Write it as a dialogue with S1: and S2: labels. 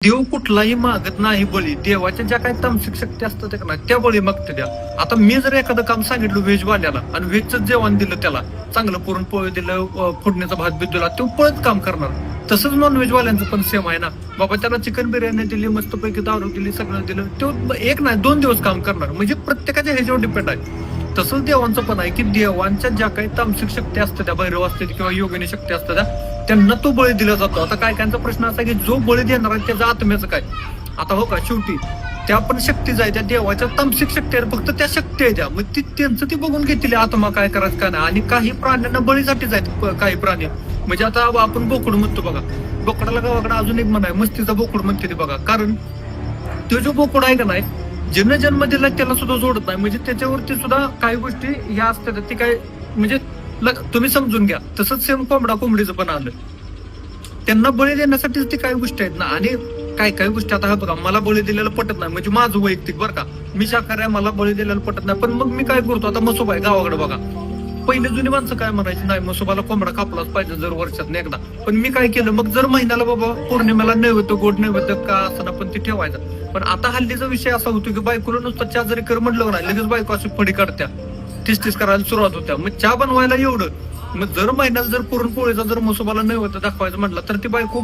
S1: देव कुठलाही मागत नाही बळी. देवाच्या ज्या काही तामसिक शक्ती असतात ना त्या बळी मागते द्या. आता मी जर एखादं काम सांगितलं व्हेज वाल्याला आणि व्हेजचं जेवण दिलं त्याला, चांगलं पुरणपोळी दिलं, फोडणीचा भात बीत दिला, तो पळत काम करणार. तसंच नॉनव्हेज वाल्यांचं पण सेम आहे ना. बाबा त्याला चिकन बिर्याणी दिली, मस्तपैकी दारू दिली, सगळं दिलं, तो एक नाही 2 दिवस काम करणार. म्हणजे प्रत्येकाच्या ह्याच्यावर डिपेंड आहे. तसंच देवांचं पण आहे की देवांच्या ज्या काही तामसिक शक्ती असतात त्या, भैरव असतात किंवा योगिनी शक्ती असतात त्यांना तो बळी दिला जातो. आता काय कायचा प्रश्न असा की जो बळी देणार आहे त्याचा आत्म्याचं काय. आता हो का, शेवटी त्या पण शक्तीच आहे, त्या देवाच्या तामसिक शक्ती आहे, फक्त त्या शक्ती आहे त्या. मग त्यांचं ती बघून घेतली आत्मा काय करायचं काय नाही. आणि काही प्राण्यांना बळीसाठीच आहेत काही प्राणी. म्हणजे आता आपण बोकड म्हणतो बघा, बोकडाला गावाकडे अजून एक म्हण आहे, मस्तीचा बोकड म्हणते ते बघा. कारण तो जो बोकड आहे का नाही, ज्यानं जन्म दिला त्याला सुद्धा जोडत नाही. म्हणजे त्याच्यावरती सुद्धा काही गोष्टी ह्या असतात ती काय, म्हणजे तुम्ही समजून घ्या. तसंच सेम कोंबडीचं पण आलं. त्यांना बळी देण्यासाठीच ती काही गोष्टी आहेत ना. आणि काही गोष्टी आता बघा, मला बळी दिलेलं पटत नाही, म्हणजे माझं वैयक्तिक बरं का, मी शाकाहारी आहे, मला बळी दिलेलं पटत नाही. पण मग मी काय करतो, आता मसोबा आहे गावाकडे बघा, पहिले जुनी माणसं काय म्हणायची, नाही मसोबाला कोंबडा कापलाच पाहिजे जर वर्षात एकदा. पण मी काय केलं, मग जर महिन्याला बाबा पौर्णिमेला नैवेद्य, गोड नैवेद्य का असताना पण ते ठेवायचं. पण आता हल्लीचा विषय असा होतो की बायकोला नुसतं चहा जरी कर म्हटलं ना, लगेच बायको अशी फडी काढत्या, तीस करायला सुरुवात होत्या. मग चहा बनवायला एवढं, मग जर महिन्याला जर पुरणपोळीचा जर मसोबाला नैवेद्य दाखवायचं म्हटलं तर ती बायको